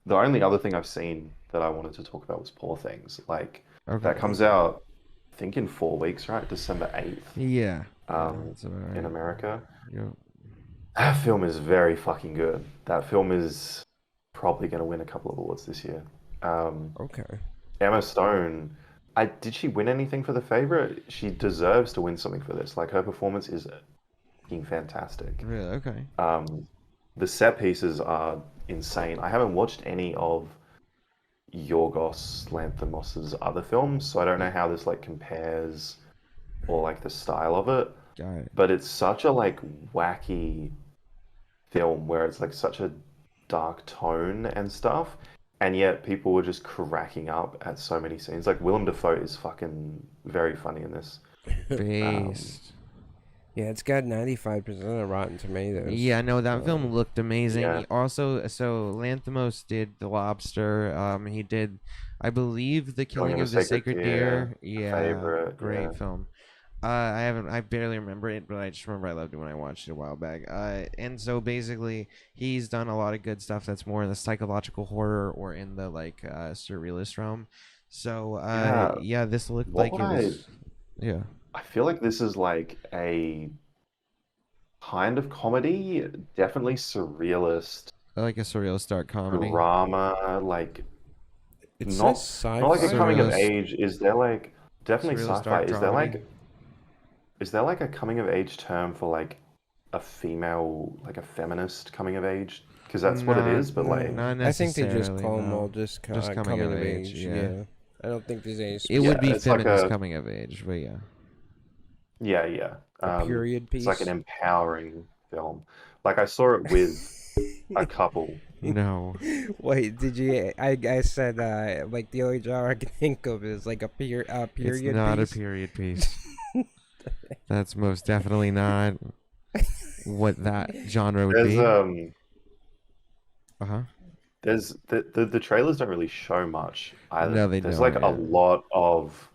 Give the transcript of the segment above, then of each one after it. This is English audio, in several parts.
the only other thing I've seen that I wanted to talk about was Poor Things. Like that Okay. comes out, I think in 4 weeks, right? December 8th, Yeah. Yeah, um, that's about in right. America. Yep. That film is very fucking good. That film is probably going to win a couple of awards this year. Um, Okay. Emma Stone, did she win anything for The Favorite? She deserves to win something for this. Like her performance is fucking fantastic. Really? Okay. Um, the set pieces are insane. I haven't watched any of Yorgos Lanthimos's other films, so I don't know how this like compares or like the style of it. Got it. But it's such a like wacky film where it's like such a dark tone and stuff, and yet people were just cracking up at so many scenes. Like Willem Dafoe is fucking very funny in this. Um, Based. Yeah, it's got 95% of Rotten Tomatoes. Yeah, no, that film looked amazing. yeah, He also, so Lanthimos did The Lobster. He did, I believe, The Killing Killing of a of the Sacred Sacred Deer. Deer, The Yeah, Favorite, yeah. great film. I barely remember it, but I just remember I loved it when I watched it a while back. And so basically, he's done a lot of good stuff that's more in the psychological horror or in the like surrealist realm. So, Yeah, yeah, this looked what like would it was, yeah, I feel like this is like a kind of comedy, definitely surrealist like a surrealist dark comedy. drama, like It says not not like a sci-fi. coming of Surrealist, age. Is there like definitely surrealist sci-fi? dark dramedy. Is there like a coming of age term for like a female, like a feminist coming of age? Because that's what it Not is, but like not I think they just necessarily, call them all no. just Just coming coming of of age, age. yeah. Yeah. I don't think there's any It would yeah, be specific. it's like feminist coming of age, but yeah. yeah, yeah. A period It's like an piece. empowering film. Like I saw it with a couple. No. Wait, did you? I said like the only genre I can think of is like a It's period not a piece. period piece. That's most definitely not what that genre would There's be. Uh-huh. the trailers don't really show much either. No, they There's don't, like a yeah. lot of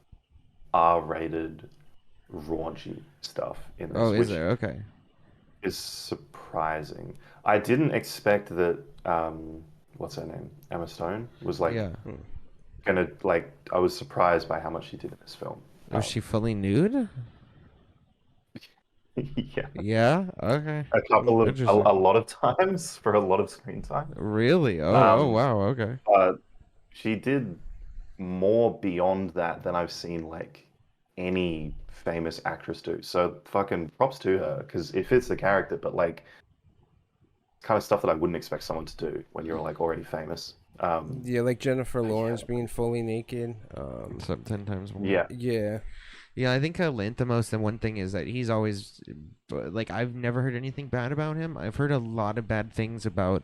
R-rated raunchy stuff in Oh, this, is which there? Okay. is surprising. I didn't expect that what's her name? Emma Stone was like Yeah. gonna like I was surprised by how much she did in this film. Was she fully nude? Yeah. Yeah? Okay. A Interesting. lot of times for a lot of screen time. Really? Oh, Um wow, okay. but she did more beyond that than I've seen like any famous actress do. So fucking props to her because it fits the character, but like kind of stuff that I wouldn't expect someone to do when you're like already famous. Yeah, like Jennifer Yeah, Lawrence being fully naked. So 10 times more. yeah, Yeah. Yeah, I think Lanthimos, the one thing is that he's always like I've never heard anything bad about him. I've heard a lot of bad things about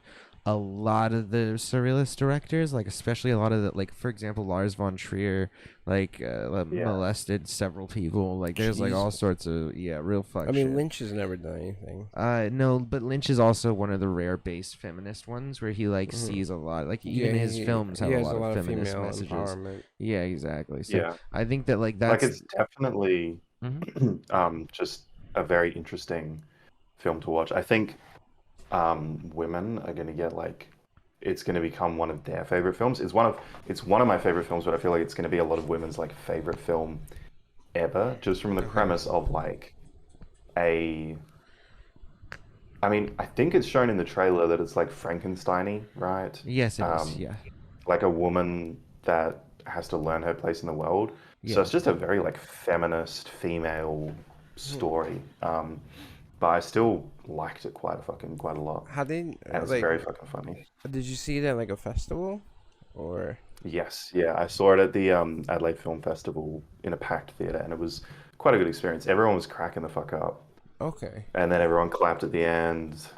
a lot of the surrealist directors, like especially a lot of the like for example Lars von Trier yeah. molested several people. Like there's like all Jesus. sorts of real fuck I mean, shit. Lynch has never done anything. No, but Lynch is also one of the rare base feminist ones where he like Mhm. sees a lot like Yeah, even his films he have a has lot a of lot of feminist female messages. empowerment. Yeah, exactly. So Yeah. I think that like Like that's it's definitely Mhm. just a very interesting film to watch. I think women are going to get like it's going to become one of their favorite films. It's one of my favorite films, but I feel like it's going to be a lot of women's like favorite film ever, just from the Okay. premise of like a. I mean, I think it's shown in the trailer that it's like Frankenstein-y, right? Yes, it is. Um, Yeah. like a woman that has to learn her place in the world. So Yeah. it's just a very like feminist female story. But I still liked it quite a lot, How they and it's like? very fucking funny. Did you see it at like a festival, or? Yes, yeah, I saw it at the Adelaide Film Festival in a packed theater, and it was quite a good experience. Everyone was cracking the fuck up, Okay. and then everyone clapped at the end.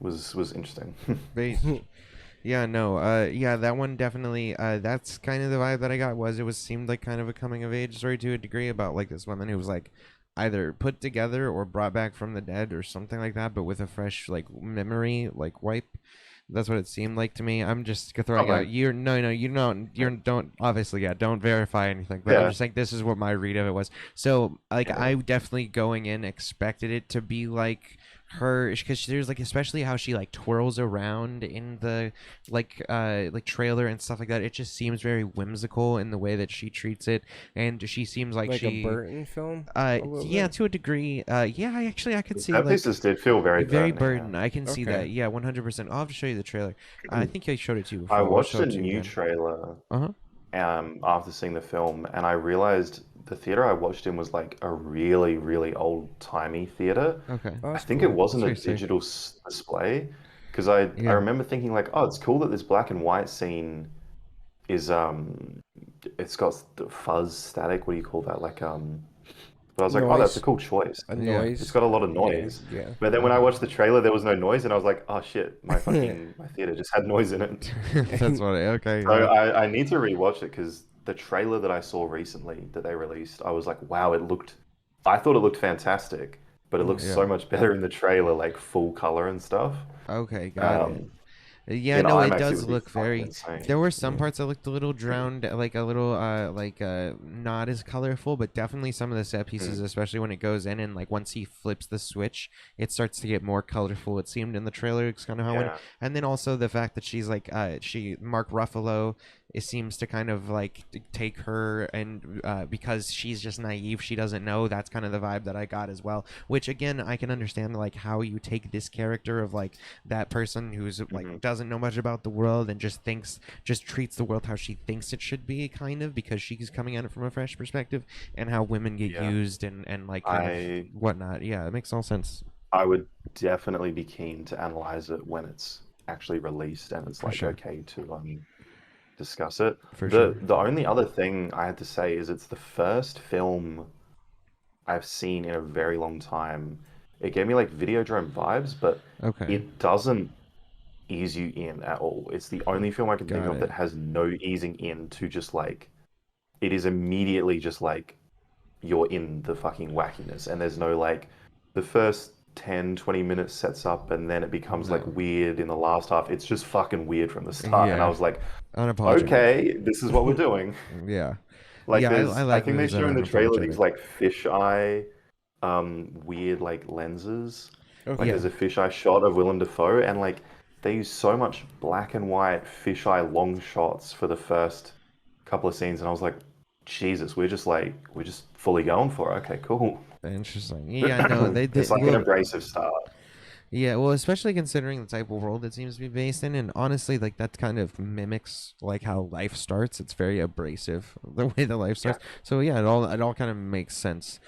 Was interesting. Base. Yeah, no. Yeah, that one definitely. That's kind of the vibe that I got. Was seemed like kind of a coming of age story to a degree about like this woman who was like either put together or brought back from the dead or something like that, but with a fresh like memory like wipe. That's what it seemed like to me. I'm just throwing Okay. out. You're no, you don't. You don't obviously. Yeah, don't verify anything. But I'm Yeah, just saying this is what my read of it was. So like, yeah, I definitely going in expected it to be like her, because there's like, especially how she like twirls around in the like trailer and stuff like that. It just seems very whimsical in the way that she treats it, and she seems like Like a she Burton film. A little yeah, bit? to a degree. Yeah, I could The see set like pieces did feel very very Burton-y, Burton. I can see Okay. that. Yeah, 100%. I'll have to show you the trailer. I think I showed it to you I before. I'll watched show a it to you new again. trailer Uh-huh. after seeing the film, and I realized the theater I watched in was like a really, really old-timey theater. Okay. Oh, I that's think cool. it wasn't a That's very sick. digital display, because I Yeah. remember thinking like, oh, it's cool that this black and white scene is it's got the fuzz static. What do you call that? Like but I was like, oh, that's a Noise. cool choice. A Yeah. noise. It's got a lot of Yeah, noise. yeah. But then when I watched the trailer, there was no noise, and I was like, oh shit, my theater just had noise in it. That's funny. Okay. So Yeah. I need to rewatch it because the trailer that I saw recently that they released, I was like, wow, I thought it looked fantastic, but it looks Yeah. so much better in the trailer, like full color and stuff. Okay, got it. Um, Yeah, in no, it IMAX, it does would be look fucking very. insane. There were some Yeah. parts that looked a little drowned, like a little, not as colorful, but definitely some of the set pieces, especially when it goes in and like once he flips the switch, it starts to get more colorful. It seemed in the trailer, it's kind of how it went. Yeah. And then also the fact that she's like, Mark Ruffalo, it seems to kind of like take her, and because she's just naive, she doesn't know. That's kind of the vibe that I got as well. Which again, I can understand like how you take this character of like that person who's like doesn't know much about the world and just treats the world how she thinks it should be, kind of, because she's coming at it from a fresh perspective, and how women get Yeah. used and like kind of whatnot. Yeah, it makes all sense. I would definitely be keen to analyze it when it's actually released and it's like sure. okay to discuss it. For sure. The only other thing I had to say is it's the first film I've seen in a very long time. It gave me like Videodrome vibes, but Okay. it doesn't ease you in at all. It's the only film I can think Got of it. that has no easing in to just like it is immediately just like you're in the fucking wackiness, and there's no like the first 10-20 minutes sets up and then it becomes like No. weird in the last half. It's just fucking weird from the start, and I Yeah. was like, Unapologetic. okay, this is what we're doing. Yeah. Like Yeah, there's, I like think they movies that show are in the trailer unapologetic. these like fisheye, weird like lenses. Like Okay. there's a fisheye shot of Willem Dafoe, and like they use so much black and white fisheye long shots for the first couple of scenes, and I was like, Jesus, we're just fully going for it. Okay, cool. Interesting. Yeah, no, they did. It's like an Well, abrasive start. yeah, well, especially considering the type of world it seems to be based in, and honestly, like that kind of mimics like how life starts. It's very abrasive the way the life starts. So yeah, it all kind of makes sense.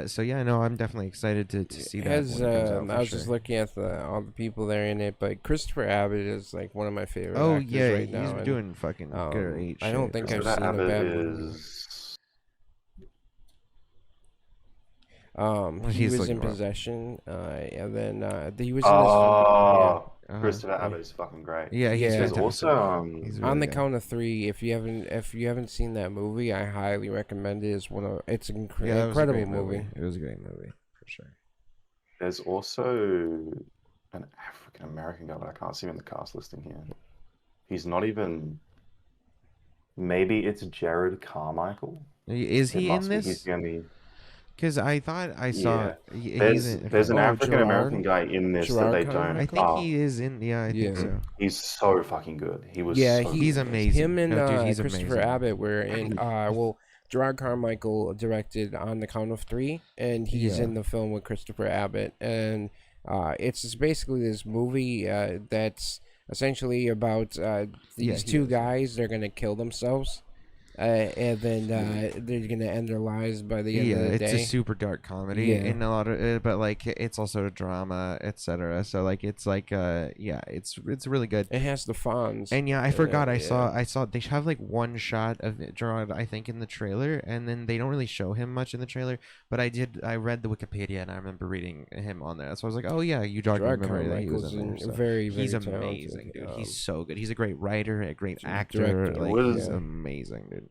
So yeah, no, I'm definitely excited to see that Has when it comes out. I For was sure. just looking at all the people there in it, but Christopher Abbott is like one of my favorite Oh actors yeah, right he's now. and, doing fucking great. I don't shit. think So I've that seen a Abbott bad movie. is He he's was looking in rough. Possession, and then he was oh, Uh-huh. Christopher Abbott is fucking great. Yeah, he's Yeah. There's fantastic. also He's in On really the good. Count of Three. If you haven't seen that movie, I highly recommend it. It's an Yeah, that was a incredible great movie. It was a great movie for sure. there's also an African American guy, but I can't see him in the cast listing here. He's not even. Maybe it's Jared Carmichael. Is It he in must be. He's this? the only. Because I thought I saw. Yeah. He's There's in. there's an Oh, African American Gerard? guy in this that Gerard they Carmichael? don't. I think Oh, he is in. Yeah, I think Yeah. so. he's so fucking good. He was. Yeah, so He's good. amazing. Him and No, dude, he's Christopher amazing. Abbott were in. Gerard Carmichael directed On the Count of Three, and he's Yeah. in the film with Christopher Abbott. And it's just basically this movie that's essentially about these he two is. guys. They're gonna kill themselves, and then they're gonna end their lives by the end Yeah, of the it's day. a super dark comedy Yeah. in a lot of, but like it's also a drama, etc. So like it's like yeah, it's really good. It has the Fonz. And yeah, I forgot. I yeah. saw they have like one shot of Gerard, I think, in the trailer, and then they don't really show him much in the trailer. But I read the Wikipedia, and I remember reading him on there. So I was like, oh yeah, you jogged my Gerard memory that he was Carmichael's in there. So very he's talented. amazing, dude. He's so good. He's a great writer, a great actor. director. Like Was- he's amazing, dude.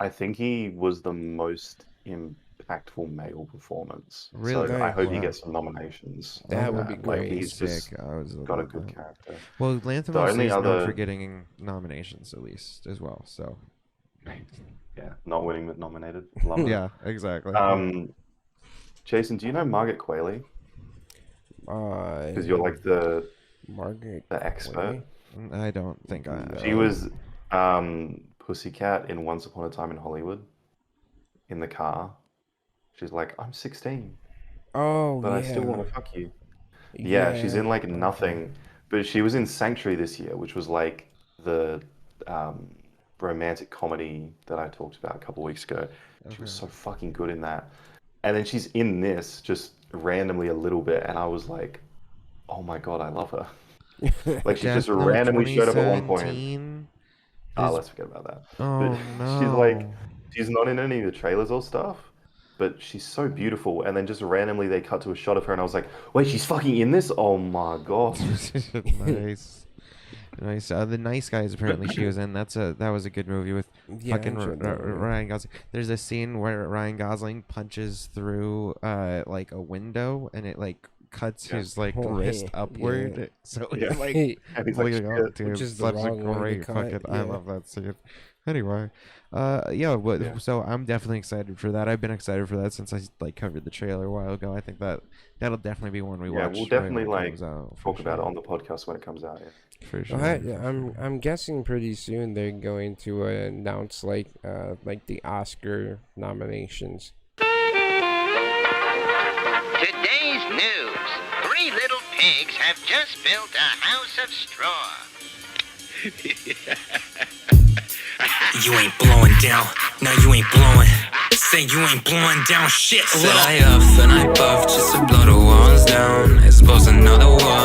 I think he was the most impactful male performance. Really? So I hope he Wow. gets some nominations. That on would be Like great. he's just Sick. I was got a love good that. character. Well, The Lanthimos only is known other- for getting nominations at least as well. So Yeah, not winning but nominated. Love it. yeah, exactly. Jason, do you know Margaret Qualley? Because you're like the Margaret expert. Qualley? I don't think I. She was Pussycat in Once Upon a Time in Hollywood. In the car, she's like, "I'm 16, Oh, but I still want to fuck you." Yeah, she's in like nothing, but she was in Sanctuary this year, which was like the romantic comedy that I talked about a couple weeks ago. She was so fucking good in that. And then she's in this just randomly a little bit, and I was like, "Oh my God, I love her." Like she just randomly showed up at one point. 2017? Let's forget about that. Oh But no. she's not in any of the trailers or stuff, but she's so beautiful. And then just randomly they cut to a shot of her, and I was like, "Wait, she's fucking in this? Oh my God!" Nice. Nice. The Nice Guys apparently she was in. That was a good movie with fucking Ryan Gosling. There's a scene where Ryan Gosling punches through like a window, and it like cuts his like wrist upward. So it's like and he's like, dude, which is the such a wrong way to great cut, fucking. I love that scene. Anyway, so I'm definitely excited for that. I've been excited for that since I like covered the trailer a while ago. I think that'll definitely be one we watch. We'll definitely right like talk about it on the podcast when it comes out. Yeah. For sure. I'm guessing pretty soon they're going to announce like the Oscar nominations. Today's news: 3 little pigs have just built a house of straw. You ain't blowing down, no you ain't blowing. Say you ain't blowing down shit. Said I huff and I puff just to blow the walls down. Expose another wall.